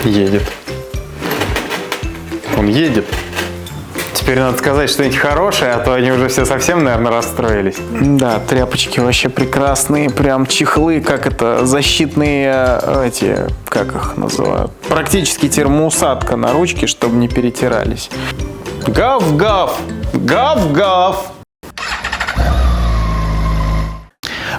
Едет. Он едет. Теперь надо сказать что-нибудь хорошее, а то они уже все совсем, наверное, расстроились. Да, тряпочки вообще прекрасные, прям чехлы, как это, защитные эти, как их называют, практически термоусадка на ручке, чтобы не перетирались. Гав-гав! Гав-гав!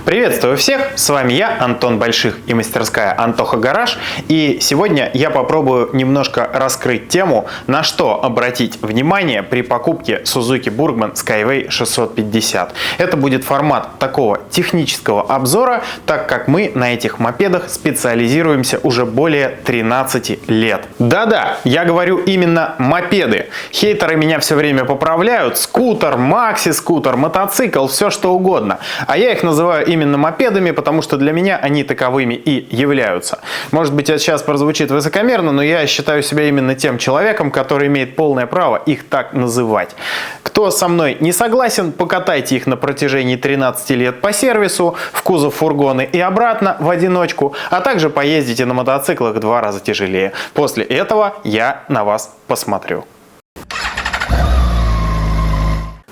Приветствую всех, с вами я, Антон Больших и мастерская Антоха Гараж, и сегодня я попробую немножко раскрыть тему, на что обратить внимание при покупке Suzuki Burgman Skyway 650. Это будет формат такого технического обзора, так как мы на этих мопедах специализируемся уже более 13 лет. Да-да, я говорю именно мопеды. Хейтеры меня все время поправляют: скутер, макси-скутер, мотоцикл, все что угодно. А я их называю именно мопедами, потому что для меня они таковыми и являются. Может быть, это сейчас прозвучит высокомерно, но я считаю себя именно тем человеком, который имеет полное право их так называть. Кто со мной не согласен, покатайте их на протяжении 13 лет по сервису, в кузов фургоны и обратно в одиночку, а также поездите на мотоциклах в 2 раза тяжелее. После этого я на вас посмотрю.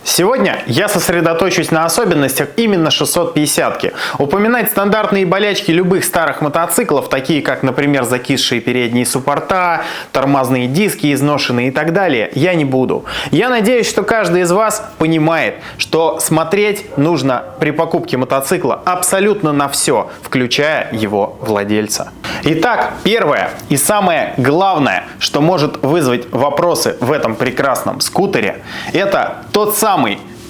Сегодня я сосредоточусь на особенностях именно 650-ки. Упоминать стандартные болячки любых старых мотоциклов, такие как, например, закисшие передние суппорта, тормозные диски изношенные и так далее, я не буду. Я надеюсь, что каждый из вас понимает, что смотреть нужно при покупке мотоцикла абсолютно на все, включая его владельца. Итак, первое и самое главное, что может вызвать вопросы в этом прекрасном скутере, это тот самый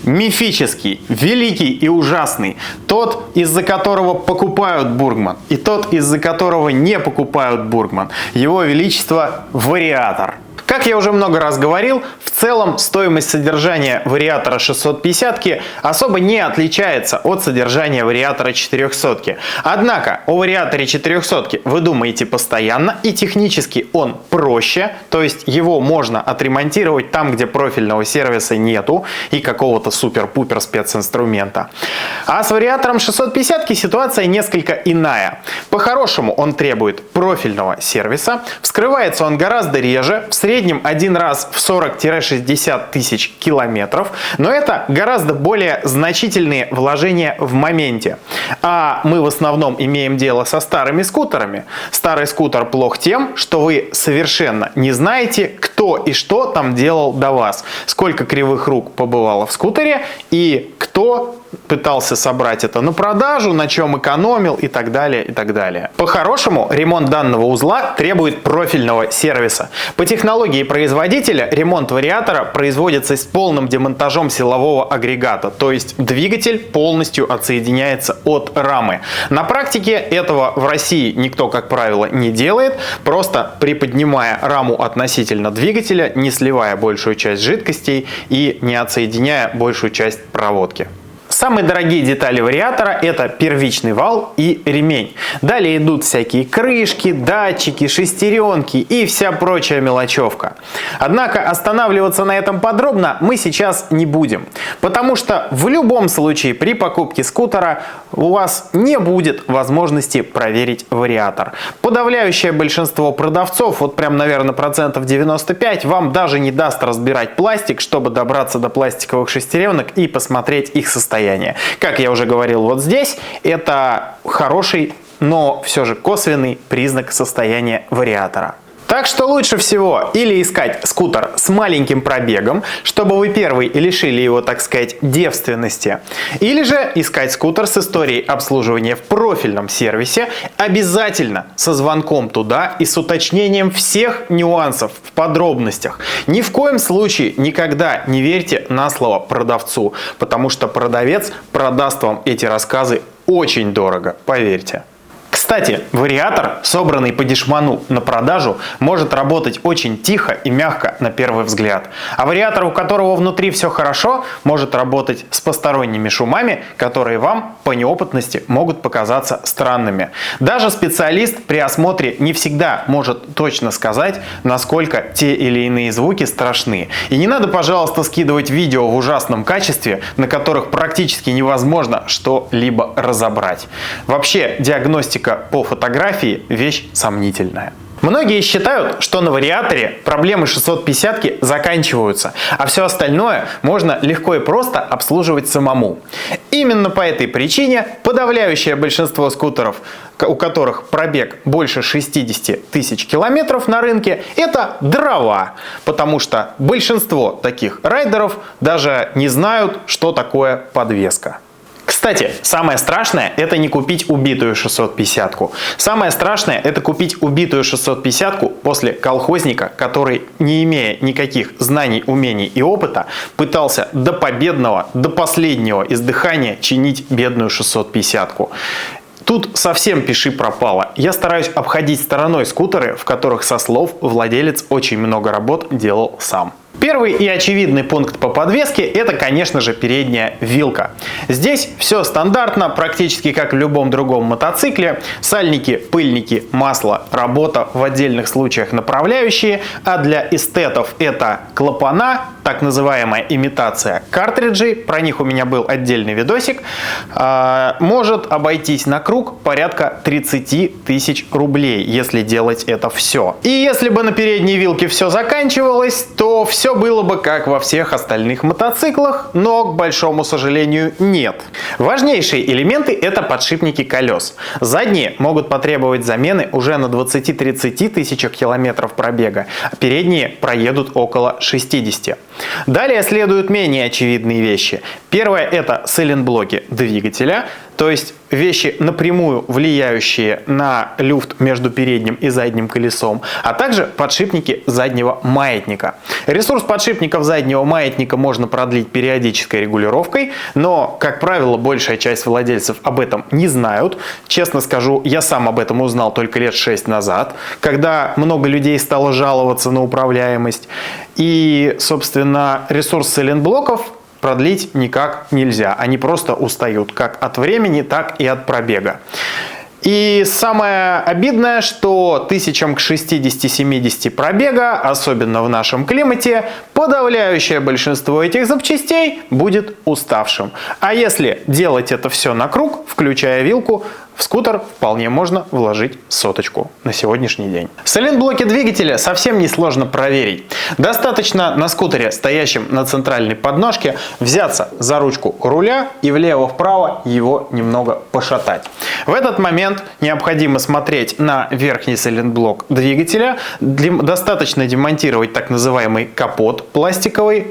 мифический, великий и ужасный, тот, из-за которого покупают Бургман, и тот, из-за которого не покупают Бургман. Его величество вариатор. Как я уже много раз говорил, в целом стоимость содержания вариатора 650-ки особо не отличается от содержания вариатора 400-ки. Однако о вариаторе 400-ки вы думаете постоянно, и технически он проще, то есть его можно отремонтировать там, где профильного сервиса нету и какого-то супер-пупер специнструмента. А с вариатором 650-ки ситуация несколько иная. По-хорошему он требует профильного сервиса, вскрывается он гораздо реже, в среднем один раз в 40-60 тысяч километров, но это гораздо более значительные вложения в моменте. А мы в основном имеем дело со старыми скутерами. Старый скутер плох тем, что вы совершенно не знаете, кто и что там делал до вас, сколько кривых рук побывало в скутере и кто пытался собрать это на продажу, на чем экономил и так далее, и так далее. По-хорошему, ремонт данного узла требует профильного сервиса. По технологии производителя ремонт вариатора производится с полным демонтажом силового агрегата, то есть двигатель полностью отсоединяется от рамы. На практике этого в России никто, как правило, не делает, просто приподнимая раму относительно двигателя, не сливая большую часть жидкостей и не отсоединяя большую часть проводки. Самые дорогие детали вариатора – это первичный вал и ремень. Далее идут всякие крышки, датчики, шестеренки и вся прочая мелочевка. Однако останавливаться на этом подробно мы сейчас не будем, потому что в любом случае при покупке скутера у вас не будет возможности проверить вариатор. Подавляющее большинство продавцов, вот прям, наверное, 95%, вам даже не даст разбирать пластик, чтобы добраться до пластиковых шестеренок и посмотреть их состояние. Как я уже говорил, вот здесь это хороший, но все же косвенный признак состояния вариатора. Так что лучше всего или искать скутер с маленьким пробегом, чтобы вы первый лишили его, так сказать, девственности, или же искать скутер с историей обслуживания в профильном сервисе, обязательно со звонком туда и с уточнением всех нюансов в подробностях. Ни в коем случае никогда не верьте на слово продавцу, потому что продавец продаст вам эти рассказы очень дорого, поверьте. Кстати, вариатор, собранный по дешману на продажу, может работать очень тихо и мягко на первый взгляд. А вариатор, у которого внутри все хорошо, может работать с посторонними шумами, которые вам по неопытности могут показаться странными. Даже специалист при осмотре не всегда может точно сказать, насколько те или иные звуки страшны. И не надо, пожалуйста, скидывать видео в ужасном качестве, на которых практически невозможно что-либо разобрать. Вообще, диагностика по фотографии – вещь сомнительная. Многие считают, что на вариаторе проблемы 650-ки заканчиваются, а все остальное можно легко и просто обслуживать самому. Именно по этой причине подавляющее большинство скутеров, у которых пробег больше 60 тысяч километров на рынке, это дрова, потому что большинство таких райдеров даже не знают, что такое подвеска. Кстати, самое страшное – это не купить убитую 650-ку. Самое страшное – это купить убитую 650-ку после колхозника, который, не имея никаких знаний, умений и опыта, пытался до победного, до последнего издыхания чинить бедную 650-ку. Тут совсем пиши пропало. Я стараюсь обходить стороной скутеры, в которых, со слов, владелец очень много работ делал сам. Первый и очевидный пункт по подвеске – это, конечно же, передняя вилка. Здесь все стандартно, практически как в любом другом мотоцикле. Сальники, пыльники, масло, работа, в отдельных случаях направляющие, а для эстетов это клапана, так называемая имитация картриджей, про них у меня был отдельный видосик, может обойтись на круг порядка 30 тысяч рублей, если делать это все. И если бы на передней вилке все заканчивалось, то все было бы как во всех остальных мотоциклах, но, к большому сожалению, нет. Важнейшие элементы – это подшипники колес. Задние могут потребовать замены уже на 20-30 тысячах километров пробега, а передние проедут около 60. Далее следуют менее очевидные вещи. Первое – это сайлентблоки двигателя, то есть вещи, напрямую влияющие на люфт между передним и задним колесом, а также подшипники заднего маятника. Ресурс подшипников заднего маятника можно продлить периодической регулировкой, но, как правило, большая часть владельцев об этом не знают. Честно скажу, я сам об этом узнал только лет 6 назад, когда много людей стало жаловаться на управляемость. И, собственно, ресурс сайлентблоков продлить никак нельзя. Они просто устают как от времени, так и от пробега. И самое обидное, что тысячам к 60-70 пробега, особенно в нашем климате, подавляющее большинство этих запчастей будет уставшим. А если делать это все на круг, включая вилку, в скутер вполне можно вложить соточку на сегодняшний день. Сайлентблоки двигателя совсем несложно проверить. Достаточно на скутере, стоящем на центральной подножке, взяться за ручку руля и влево-вправо его немного пошатать. В этот момент необходимо смотреть на верхний сайлентблок двигателя. Достаточно демонтировать так называемый капот пластиковый,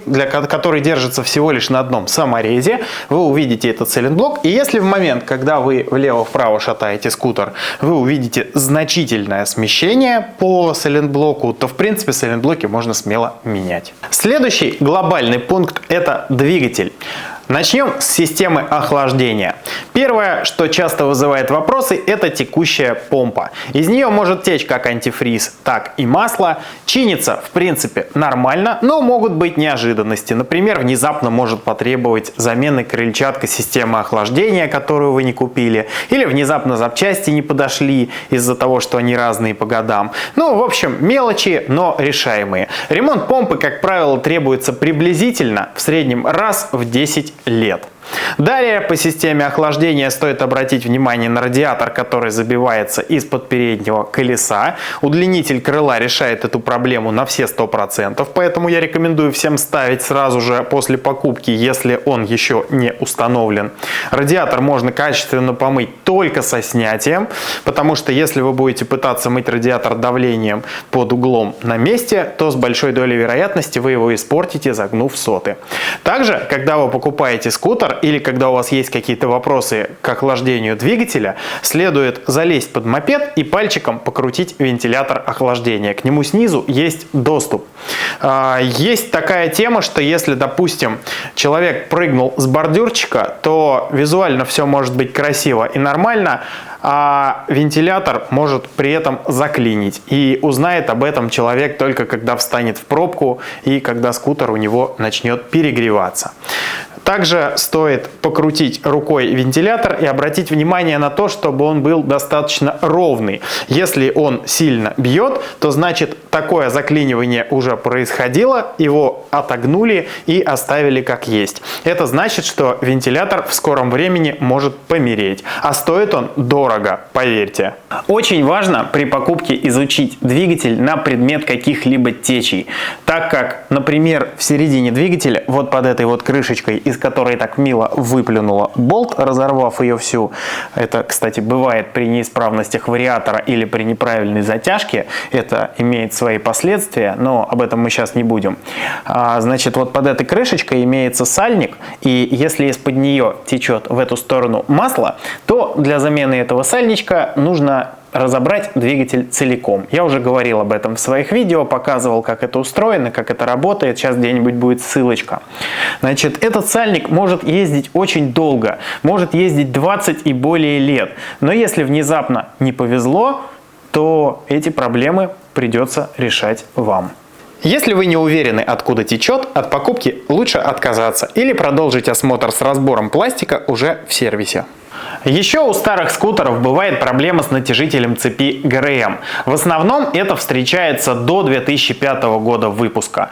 который держится всего лишь на одном саморезе. Вы увидите этот сайлентблок, и если в момент, когда вы влево-вправо шатаете скутер, вы увидите значительное смещение по сайлентблоку, то в принципе сайлентблоки можно смело менять. Следующий глобальный пункт – это двигатель. Начнем с системы охлаждения. Первое, что часто вызывает вопросы, это текущая помпа. Из нее может течь как антифриз, так и масло. Чинится, в принципе, нормально, но могут быть неожиданности. Например, внезапно может потребовать замены крыльчатка системы охлаждения, которую вы не купили. Или внезапно запчасти не подошли из-за того, что они разные по годам. Ну, в общем, мелочи, но решаемые. Ремонт помпы, как правило, требуется приблизительно в среднем раз в 10 лет. Далее по системе охлаждения стоит обратить внимание на радиатор, который забивается из-под переднего колеса. Удлинитель крыла решает эту проблему на все 100%, поэтому я рекомендую всем ставить сразу же после покупки, если он еще не установлен. Радиатор можно качественно помыть только со снятием, потому что если вы будете пытаться мыть радиатор давлением под углом на месте, то с большой долей вероятности вы его испортите, загнув соты. Также, когда вы покупаете скутер или когда у вас есть какие-то вопросы к охлаждению двигателя, следует залезть под мопед и пальчиком покрутить вентилятор охлаждения. К нему снизу есть доступ. Есть такая тема, что если, допустим, человек прыгнул с бордюрчика, то визуально все может быть красиво и нормально, а вентилятор может при этом заклинить. И узнает об этом человек только когда встанет в пробку и когда скутер у него начнет перегреваться. Также стоит покрутить рукой вентилятор и обратить внимание на то, чтобы он был достаточно ровный. Если он сильно бьет, то значит такое заклинивание уже происходило, его отогнули и оставили как есть. Это значит, что вентилятор в скором времени может помереть. А стоит он дорого, поверьте. Очень важно при покупке изучить двигатель на предмет каких-либо течей, так как, например, в середине двигателя, вот под этой вот крышечкой, из которой так мило выплюнула болт, разорвав ее всю, это, кстати, бывает при неисправностях вариатора или при неправильной затяжке, это имеет свои последствия, но об этом мы сейчас не будем. Значит, вот под этой крышечкой имеется сальник, и если из-под нее течет в эту сторону масло, то для замены этого сальничка нужно разобрать двигатель целиком. Я уже говорил об этом в своих видео, показывал, как это устроено, как это работает. Сейчас где-нибудь будет ссылочка. Значит, этот сальник может ездить очень долго, может ездить 20 и более лет. Но если внезапно не повезло, то эти проблемы придется решать вам. Если вы не уверены, откуда течет, от покупки лучше отказаться или продолжить осмотр с разбором пластика уже в сервисе. Еще у старых скутеров бывает проблема с натяжителем цепи ГРМ. В основном это встречается до 2005 года выпуска.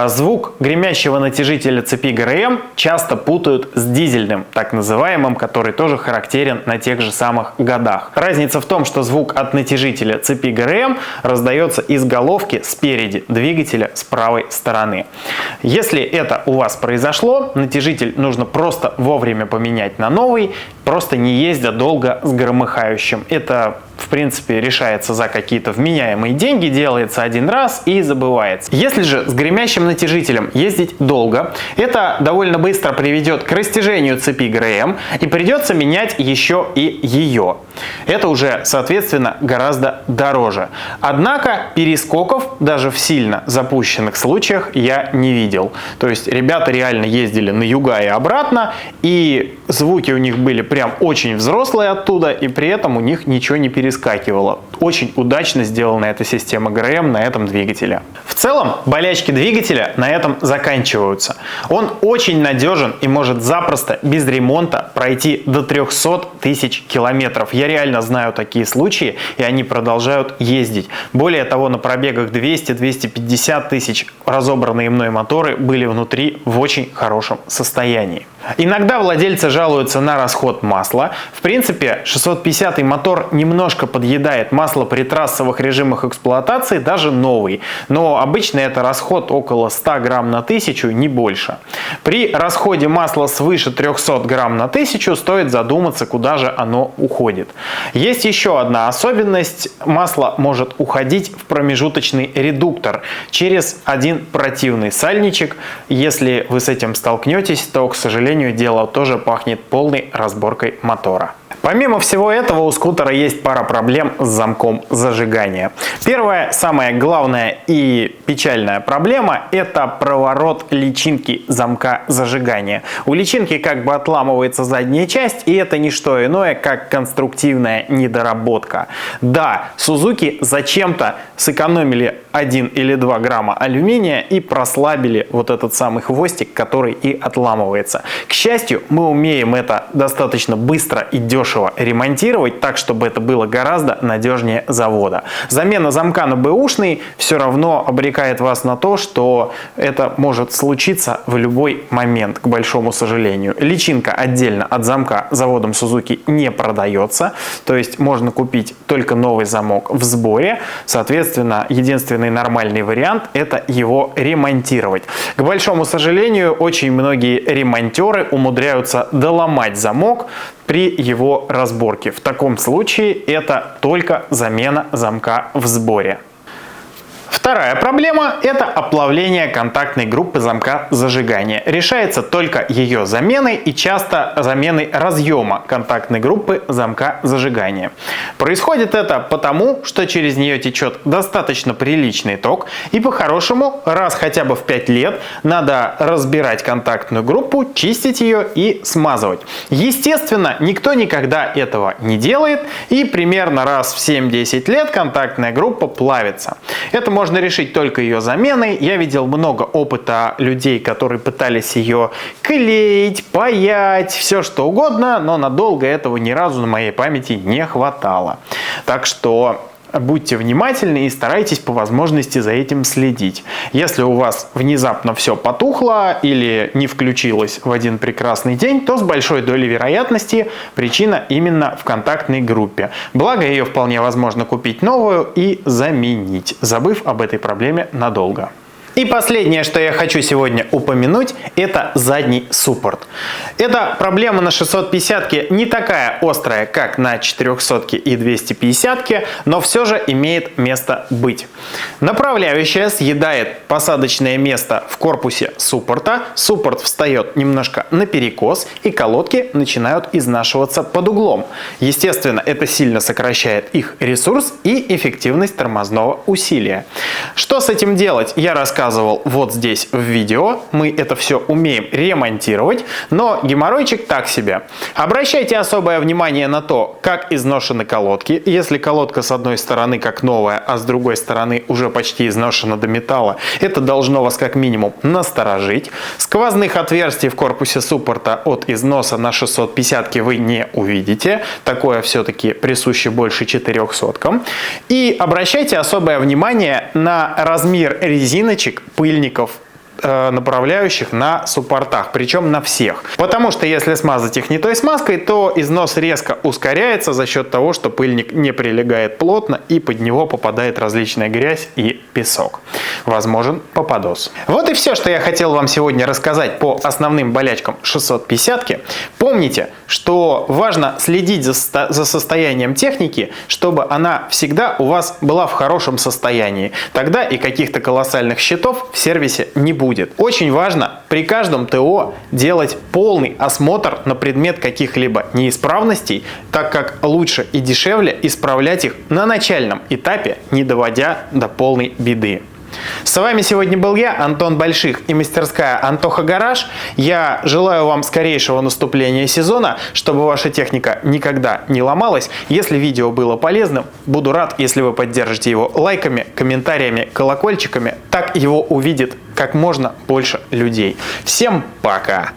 Звук гремящего натяжителя цепи ГРМ часто путают с дизельным, так называемым, который тоже характерен на тех же самых годах. Разница в том, что звук от натяжителя цепи ГРМ раздается из головки спереди двигателя с правой стороны. Если это у вас произошло, натяжитель нужно просто вовремя поменять на новый, просто не ездя долго с громыхающим. Это, в принципе, решается за какие-то вменяемые деньги, делается один раз и забывается. Если же с гремящим натяжителем ездить долго, это довольно быстро приведет к растяжению цепи ГРМ и придется менять еще и ее. Это уже, соответственно, гораздо дороже. Однако перескоков даже в сильно запущенных случаях я не видел. То есть ребята реально ездили на юга и обратно, и звуки у них были прям очень взрослые оттуда, и при этом у них ничего не перескакивало. Очень удачно сделана эта система ГРМ на этом двигателе. В целом, болячки двигателя на этом заканчиваются. Он очень надежен и может запросто без ремонта пройти до 300 тысяч километров. Я реально знаю такие случаи, и они продолжают ездить. Более того, на пробегах 200-250 тысяч разобранные мной моторы были внутри в очень хорошем состоянии. Иногда владельцы жалуются на расход масла. В принципе, 650 мотор немножко подъедает масло при трассовых режимах эксплуатации, даже новый. Но обычно это расход около 100 грамм на 1000, не больше. При расходе масла свыше 300 грамм на 1000 стоит задуматься, куда же оно уходит. Есть еще одна особенность. Масло может уходить в промежуточный редуктор через один противный сальничек. Если вы с этим столкнетесь, то, к сожалению, дело тоже пахнет полной разборкой мотора. Помимо всего этого, у скутера есть пара проблем с замком зажигания. Первая, самая главная и печальная проблема – это проворот личинки замка зажигания. У личинки как бы отламывается задняя часть, и это не что иное, как конструктивная недоработка. Да, Suzuki зачем-то сэкономили 1 или 2 грамма алюминия и прослабили вот этот самый хвостик, который и отламывается. К счастью, мы умеем это достаточно быстро и дешево ремонтировать так, чтобы это было гораздо надежнее завода. Замена замка на бэушный все равно обрекает вас на то, что это может случиться в любой момент, к большому сожалению. Личинка отдельно от замка заводом Suzuki не продается, то есть можно купить только новый замок в сборе. Соответственно, единственный нормальный вариант – это его ремонтировать. К большому сожалению, очень многие ремонтеры умудряются доломать замок при его разборке. В таком случае это только замена замка в сборе. Вторая проблема – это оплавление контактной группы замка зажигания. Решается только ее заменой и часто заменой разъема контактной группы замка зажигания. Происходит это потому, что через нее течет достаточно приличный ток, и по-хорошему раз хотя бы в 5 лет надо разбирать контактную группу, чистить ее и смазывать. Естественно, никто никогда этого не делает, и примерно раз в 7-10 лет контактная группа плавится. Это можно можно решить только ее заменой. Я видел много опыта людей, которые пытались ее клеить, паять, все что угодно, но надолго этого ни разу на моей памяти не хватало. Так что будьте внимательны и старайтесь по возможности за этим следить. Если у вас внезапно все потухло или не включилось в один прекрасный день, то с большой долей вероятности причина именно в контактной группе. Благо, ее вполне возможно купить новую и заменить, забыв об этой проблеме надолго. И последнее, что я хочу сегодня упомянуть, это задний суппорт. Эта проблема на 650-ке не такая острая, как на 400-ке и 250-ке, но все же имеет место быть. Направляющая съедает посадочное место в корпусе суппорта, суппорт встает немножко наперекос, и колодки начинают изнашиваться под углом. Естественно, это сильно сокращает их ресурс и эффективность тормозного усилия. Что с этим делать, я рассказывал вот здесь в видео. Мы это все умеем ремонтировать, но геморройчик так себе. Обращайте особое внимание на то, как изношены колодки. Если колодка с одной стороны как новая, а с другой стороны уже почти изношена до металла, это должно вас как минимум насторожить. Сквозных отверстий в корпусе суппорта от износа на 650-ке вы не увидите. Такое все-таки присуще больше 400-кам. И обращайте особое внимание на размер резиночек, пыльников, направляющих на суппортах, причем на всех. Потому что если смазать их не той смазкой, то износ резко ускоряется за счет того, что пыльник не прилегает плотно и под него попадает различная грязь и песок. Возможен попадос. Вот и все, что я хотел вам сегодня рассказать по основным болячкам 650-ки. Помните, что важно следить за состоянием техники, чтобы она всегда у вас была в хорошем состоянии. Тогда и каких-то колоссальных счетов в сервисе не будет. Очень важно при каждом ТО делать полный осмотр на предмет каких-либо неисправностей, так как лучше и дешевле исправлять их на начальном этапе, не доводя до полной беды. С вами сегодня был я, Антон Больших, и мастерская Антоха Гараж. Я желаю вам скорейшего наступления сезона, чтобы ваша техника никогда не ломалась. Если видео было полезным, буду рад, если вы поддержите его лайками, комментариями, колокольчиками. Так его увидит как можно больше людей. Всем пока!